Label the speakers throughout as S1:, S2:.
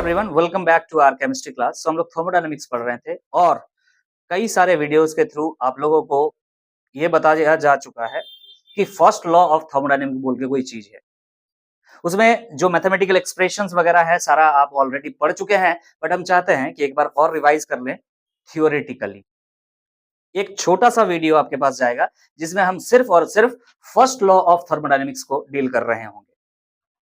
S1: Everyone, welcome back to our chemistry class. हम लोग thermodynamics पढ़ रहे थे और कई सारे वीडियोस के थ्रू आप लोगों को ये बताया जा चुका है कि फर्स्ट लॉ ऑफ थर्मोडायनेमिक्स बोल के कोई चीज है। उसमें जो मैथमेटिकल एक्सप्रेशंस वगैरह है सारा आप ऑलरेडी पढ़ चुके हैं, बट हम चाहते हैं कि एक बार और रिवाइज कर लें थियोरेटिकली। एक छोटा सा वीडियो आपके पास जाएगा जिसमें हम सिर्फ और सिर्फ फर्स्ट लॉ ऑफ थर्मोडायनेमिक्स को डील कर रहे होंगे।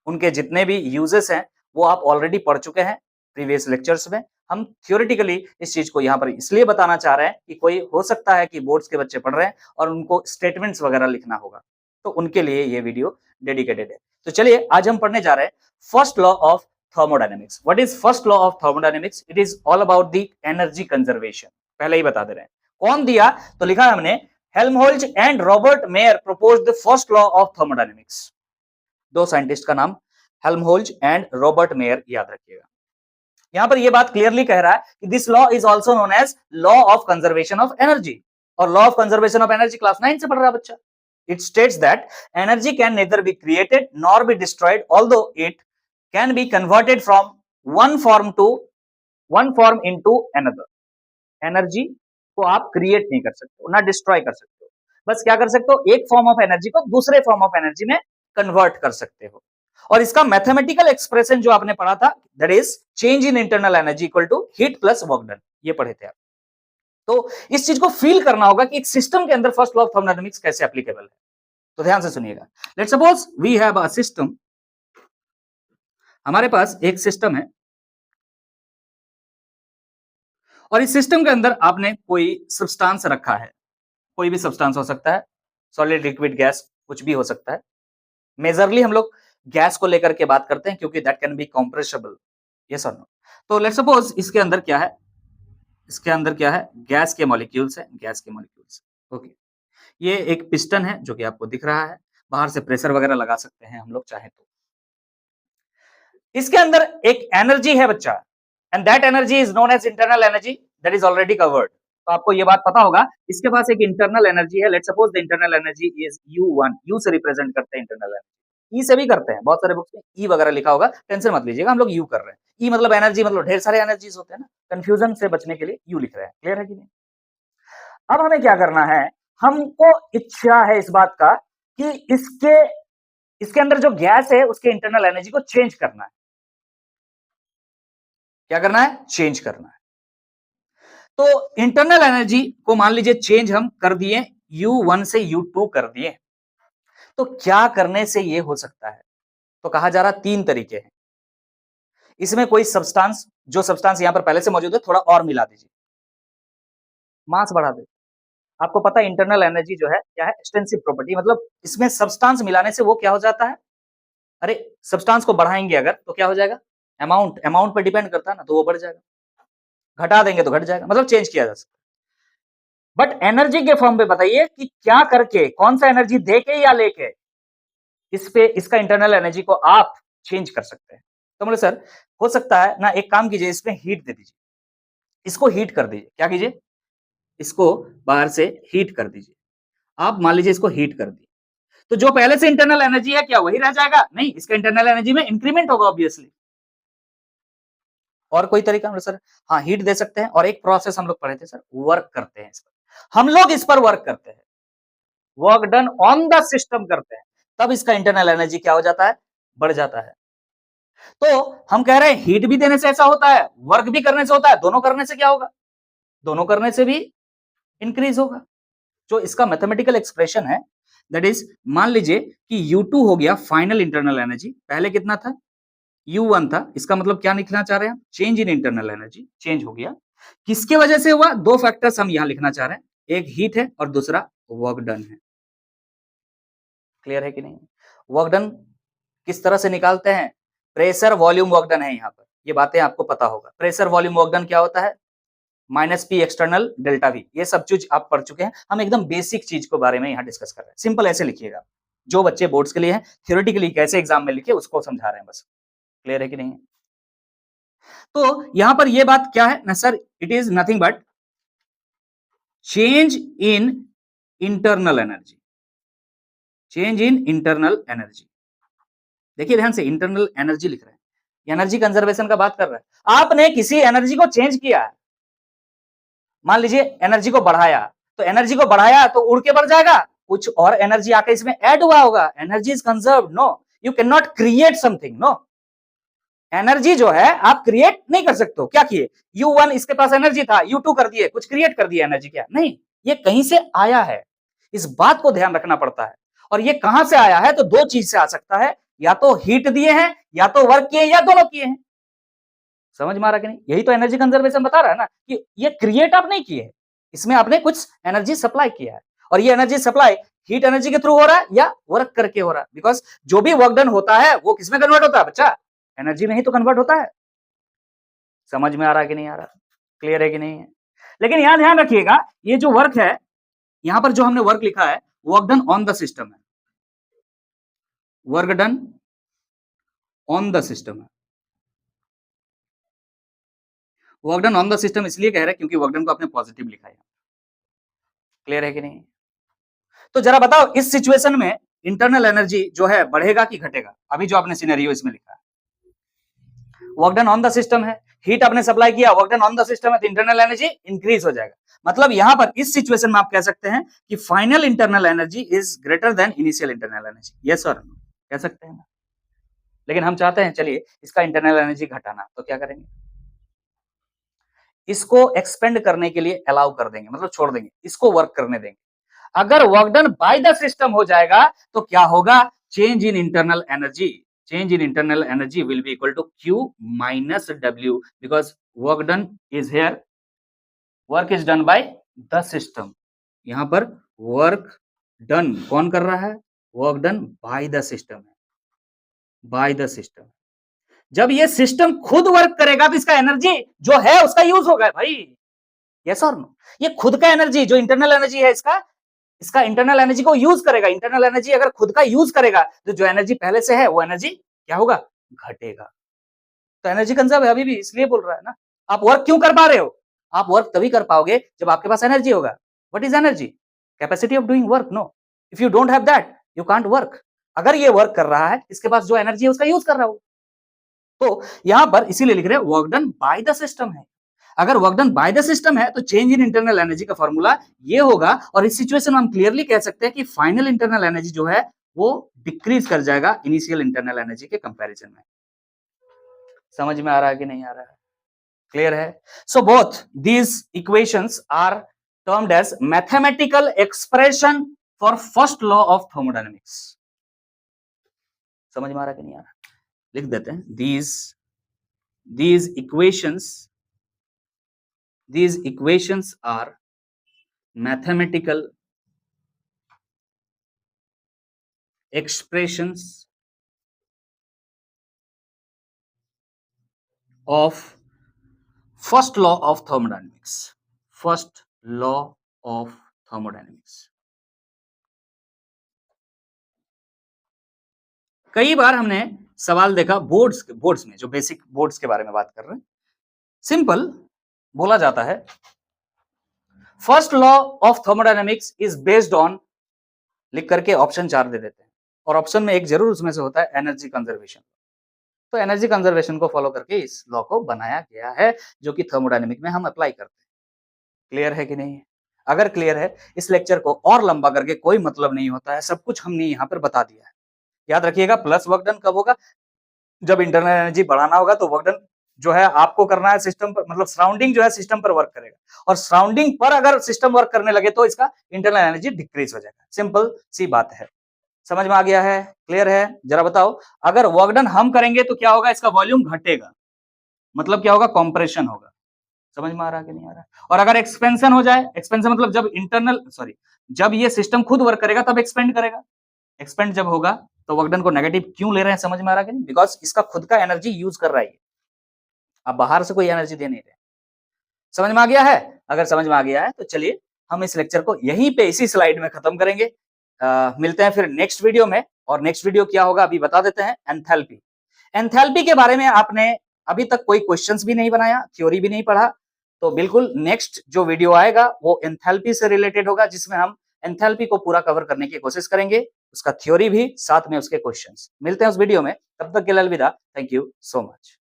S1: उनके जितने भी यूजेस हैं वो आप ऑलरेडी पढ़ चुके हैं प्रीवियस लेक्चर्स में। हम थियोरेटिकली इस चीज को यहाँ पर इसलिए बताना चाह रहे हैं कि कोई हो सकता है कि बोर्ड्स के बच्चे पढ़ रहे हैं और उनको स्टेटमेंट्स वगैरह लिखना होगा, तो उनके लिए ये वीडियो डेडिकेटेड है। तो चलिए आज हम पढ़ने जा रहे हैं first law of thermodynamics. What is first law of thermodynamics? It is all about the energy conservation. पहले ही बता दे रहे हैं कौन दिया, तो लिखा है हमने Helmholtz and Robert mayor proposed the first law of thermodynamics. दो साइंटिस्ट का नाम हेल्महोल्ट्ज एंड रॉबर्ट मेयर, याद रखिएगा। यहां पर यह बात क्लियरली कह रहा है कि this law is also known as law of conservation of energy. और law of conservation of energy class 9 से पढ़ रहा बच्चा। It states that energy can neither be created nor be destroyed although it can be converted from one form into another. Energy को आप create नहीं कर सकते हो, ना डिस्ट्रॉय कर सकते हो, बस क्या कर सकते हो, एक फॉर्म ऑफ एनर्जी को दूसरे फॉर्म ऑफ एनर्जी में कन्वर्ट कर सकते हो। और इसका मैथमेटिकल एक्सप्रेशन जो आपने पढ़ा था, that is change in internal energy equal to heat plus work done, ये पढ़े थे आप। तो इस चीज को फील करना होगा कि एक सिस्टम के अंदर फर्स्ट लॉ ऑफ थर्मोडायनेमिक्स कैसे एप्लीकेबल है। तो ध्यान से सुनिएगा। Let's suppose we have a system. हमारे पास एक सिस्टम है और इस सिस्टम के अंदर आपने कोई सब्सटेंस रखा है। कोई भी सब्सटेंस हो सकता है, सॉलिड, लिक्विड, गैस, कुछ भी हो सकता है। मेजरली हम लोग गैस को लेकर के बात करते हैं क्योंकि that can be compressible, yes और नो। तो लेट्स सपोज इसके अंदर क्या है, इसके अंदर क्या है, गैस के मॉलिक्यूल्स है, गैस के मॉलिक्यूल्स। ओके, ये एक पिस्टन है जो कि आपको दिख रहा है। बाहर से प्रेशर वगैरह लगा सकते हैं हम लोग चाहे तो। इसके अंदर एक एनर्जी है बच्चा, and that energy is known as internal energy, that is already covered. तो आपको ये बात पता होगा, इसके पास एक इंटरनल एनर्जी है। Let's suppose the internal energy is U1। U से रिप्रेजेंट करते हैं इंटरनल एनर्जी, ई से भी करते हैं, बहुत सारे बुक्स में ई वगैरह लिखा होगा, टेंशन मत लीजिएगा, हम लोग यू कर रहे हैं। ई मतलब एनर्जी, मतलब ढेर सारे एनर्जीज होते हैं ना, कंफ्यूजन से बचने के लिए यू लिख रहे हैं। क्लियर है कि नहीं? अब हमें क्या करना है, हमको इच्छा है इस बात का कि इसके अंदर जो गैस है उसके इंटरनल एनर्जी को चेंज करना है। क्या करना है? चेंज करना है। तो इंटरनल एनर्जी को मान लीजिए चेंज हम कर दिए, U1 से U2 कर दिए। तो क्या करने से ये हो सकता है? तो कहा जा रहा तीन तरीके हैं। इसमें कोई सब्सटेंस, जो सब्सटेंस यहां पर पहले से मौजूद है, थोड़ा और मिला दीजिए, मास बढ़ा दे। आपको पता है इंटरनल एनर्जी जो है क्या है, एक्सटेंसिव प्रॉपर्टी, मतलब इसमें सब्सटेंस मिलाने से वो क्या हो जाता है, अरे सब्सटेंस को बढ़ाएंगे अगर तो क्या हो जाएगा, अमाउंट पे डिपेंड करता है ना, तो वो बढ़ जाएगा, घटा देंगे तो घट जाएगा, मतलब चेंज किया जा सकता है। बट एनर्जी के फॉर्म पे बताइए कि क्या करके, कौन सा एनर्जी देके या लेके इस पे इसका इंटरनल एनर्जी को आप चेंज कर सकते हैं। तो बोले सर हो सकता है ना, एक काम कीजिए, इसमें हीट दे दीजिए, इसको हीट कर दीजिए। क्या कीजिए? इसको बाहर से हीट कर दीजिए। आप मान लीजिए इसको हीट कर दिए, तो जो पहले से इंटरनल एनर्जी है क्या वही रह जाएगा? नहीं, इसका इंटरनल एनर्जी में इंक्रीमेंट होगा ऑब्वियसली। और कोई तरीका हम सर? हाँ, हीट दे सकते हैं। और एक प्रोसेस हम लोग पढ़े थे सर, वर्क करते हैं इस पर, हम लोग इस पर वर्क करते हैं, work done on the system करते हैं, तब इसका इंटरनल एनर्जी क्या हो जाता है, बढ़ जाता है। तो हम कह रहे हैं हीट भी देने से ऐसा होता है, वर्क भी करने से होता है, दोनों करने से क्या होगा, दोनों करने से भी इंक्रीज होगा। जो इसका मैथमेटिकल एक्सप्रेशन है दैट इज, मान लीजिए कि U2 हो गया फाइनल इंटरनल एनर्जी, पहले कितना था, U1 था। इसका मतलब क्या लिखना चाह रहे हैं, change in internal energy, change हो गया। किसके वजह से हुआ? दो फैक्टर्स हम यहां लिखना चाह रहे हैं, एक हीट है और दूसरा वर्क डन है। क्लियर है कि नहीं? वर्क डन किस तरह से निकालते हैं, प्रेशर वॉल्यूम वर्क डन है यहाँ पर, ये बातें आपको पता होगा। प्रेशर वॉल्यूम वर्क डन क्या होता है, -P एक्सटर्नल डेल्टा V, ये सब चीज आप पढ़ चुके हैं। हम एकदम बेसिक चीज के बारे में यहाँ डिस्कस कर रहे हैं। सिंपल ऐसे लिखिएगा, जो बच्चे बोर्ड्स के लिए हैं, थ्योरेटिकली कैसे एग्जाम में लिखे उसको समझा रहे हैं बस। क्लियर है कि नहीं? तो यहां पर ये बात क्या है ना sir, it is nothing but change in internal energy, change in internal energy. देखिए ध्यान से, इंटरनल एनर्जी लिख रहे हैं, एनर्जी कंजर्वेशन का बात कर रहा है। आपने किसी एनर्जी को चेंज किया, मान लीजिए एनर्जी को बढ़ाया, तो एनर्जी को बढ़ाया तो उड़ के बढ़ जाएगा, कुछ और एनर्जी आके इसमें ऐड हुआ होगा, energy is conserved. No, you can not create something. No, energy जो है आप क्रिएट नहीं कर सकते हो। क्या किए, U1 इसके पास एनर्जी था, U2 कर दिए, कुछ क्रिएट कर दिया एनर्जी, क्या नहीं, ये कहीं से आया है, इस बात को ध्यान रखना पड़ता है। और ये कहां से आया है, तो दो चीज से आ सकता है, या तो हीट दिए हैं, या तो वर्क किए, या दोनों किए हैं। समझ में आ रहा कि नहीं, यही तो एनर्जी कंजर्वेशन बता रहा है ना, कि ये क्रिएट आप नहीं किए, इसमें आपने कुछ एनर्जी सप्लाई किया है, और ये एनर्जी सप्लाई हीट एनर्जी के थ्रू हो रहा है या वर्क करके हो रहा है। बिकॉज जो भी वर्क डन होता है वो किसमें कन्वर्ट होता है बच्चा, एनर्जी में ही तो कन्वर्ट होता है। समझ में आ रहा है कि नहीं आ रहा, क्लियर है कि नहीं है। लेकिन यहां ध्यान रखिएगा, ये जो वर्क है, यहां पर जो हमने वर्क लिखा है, work done on the system है, work done on the system है। Work done on the system इसलिए कह रहे हैं क्योंकि वर्क डन को आपने पॉजिटिव लिखा है। क्लियर है कि नहीं। तो जरा बताओ, इस सिचुएशन में इंटरनल एनर्जी जो है बढ़ेगा कि घटेगा, अभी जो आपने सिनेरियो इसमें लिखा है, work done on the system है, हीट आपने सप्लाई किया, work done on the system है, तो इंटरनल एनर्जी इंक्रीज हो जाएगा। मतलब यहां पर इस सिचुएशन में आप कह सकते हैं कि final internal energy is greater than initial internal energy. Yes और नो, कह सकते हैं ना। लेकिन हम चाहते हैं चलिए इसका इंटरनल एनर्जी घटाना, तो क्या करेंगे, इसको एक्सपेंड करने के लिए अलाउ कर देंगे, मतलब छोड़ देंगे, इसको वर्क करने देंगे। अगर work done by the system हो जाएगा तो क्या होगा, change in internal energy, change in internal energy will be equal to Q minus W, because work done is here, work is done by the system। यहां पर work done कौन कर रहा है, work done by the system है, by the system। जब ये system खुद वर्क करेगा तो इसका एनर्जी जो है उसका यूज होगा भाई। यस और नो, ये खुद का एनर्जी जो इंटरनल एनर्जी है इसका इंटरनल एनर्जी को यूज करेगा। इंटरनल एनर्जी अगर खुद का यूज करेगा तो जो एनर्जी पहले से है वो एनर्जी क्या होगा, घटेगा। तो एनर्जी कंजर्व है अभी भी, इसलिए बोल रहा है ना। आप वर्क क्यों कर पा रहे हो, आप वर्क तभी कर पाओगे जब आपके पास एनर्जी होगा। What is energy, capacity of doing work. No, if you don't have that you can't work. अगर ये वर्क कर रहा है, इसके पास जो एनर्जी है उसका यूज कर रहा हो। तो यहां पर इसीलिए लिख रहे हैं work done by the system है। अगर work done by the system है तो चेंज इन इंटरनल एनर्जी का फॉर्मूला ये होगा, और इस सिचुएशन में हम क्लियरली कह सकते हैं कि फाइनल इंटरनल एनर्जी जो है वो डिक्रीज कर जाएगा इनिशियल इंटरनल एनर्जी के कंपैरिजन में। समझ में आ रहा है कि नहीं आ रहा है, क्लियर है। So both these equations are termed as mathematical expression for first law of thermodynamics. समझ में आ रहा है कि नहीं आ रहा, लिख देते हैं, these equations are mathematical expressions of first law of thermodynamics, first law of thermodynamics। कई बार हमने सवाल देखा बोर्ड्स में, जो बेसिक बोर्ड्स के बारे में बात कर रहे हैं, सिंपल बोला जाता है first law of thermodynamics is based on, लिख करके ऑप्शन 4 दे देते हैं, और ऑप्शन में एक जरूर उसमें से होता है एनर्जी कंजर्वेशन। तो एनर्जी कंजर्वेशन को फॉलो करके इस लॉ को बनाया गया है, जो कि थर्मोडायनेमिक में हम अप्लाई करते हैं। क्लियर है कि नहीं है। अगर क्लियर है, इस लेक्चर को और लंबा करके कोई मतलब नहीं होता है, सब कुछ हमने यहाँ पर बता दिया है। याद रखिएगा, प्लस वर्क डन कब होगा, जब इंटरनल एनर्जी बढ़ाना होगा, तो वर्क डन जो है आपको करना है सिस्टम पर, मतलब सराउंडिंग जो है सिस्टम पर वर्क करेगा, और सराउंडिंग पर अगर सिस्टम वर्क करने लगे तो इसका इंटरनल एनर्जी डिक्रीज हो जाएगा। सिंपल सी बात है, समझ में आ गया है, क्लियर है। जरा बताओ, अगर वर्क डन हम करेंगे तो क्या होगा, इसका वॉल्यूम घटेगा, मतलब क्या होगा, कॉम्प्रेशन होगा। समझ में आ रहा है कि नहीं आ रहा है। और अगर एक्सपेंशन हो जाए, एक्सपेंशन मतलब जब ये सिस्टम खुद वर्क करेगा तब एक्सपेंड करेगा। एक्सपेंड जब होगा तो वर्क डन को नेगेटिव क्यों ले रहे हैं, समझ में आ रहा है कि नहीं, बिकॉज इसका खुद का एनर्जी यूज कर रहा है, आप बाहर से कोई एनर्जी दे नहीं रहे। समझ में आ गया है। अगर समझ में आ गया है तो चलिए हम इस लेक्चर को यहीं पे इसी स्लाइड में खत्म करेंगे। मिलते हैं फिर नेक्स्ट वीडियो में, और नेक्स्ट वीडियो क्या होगा अभी बता देते हैं, एंथैल्पी। एंथैल्पी के बारे में आपने अभी तक कोई क्वेश्चंस भी नहीं बनाया, थ्योरी भी नहीं पढ़ा, तो बिल्कुल नेक्स्ट जो वीडियो आएगा वो एंथैल्पी से रिलेटेड होगा, जिसमें हम एंथैल्पी को पूरा कवर करने की कोशिश करेंगे। उसका थ्योरी भी, साथ में उसके क्वेश्चंस। मिलते हैं उस वीडियो में, तब तक के लिए अलविदा। Thank you so much.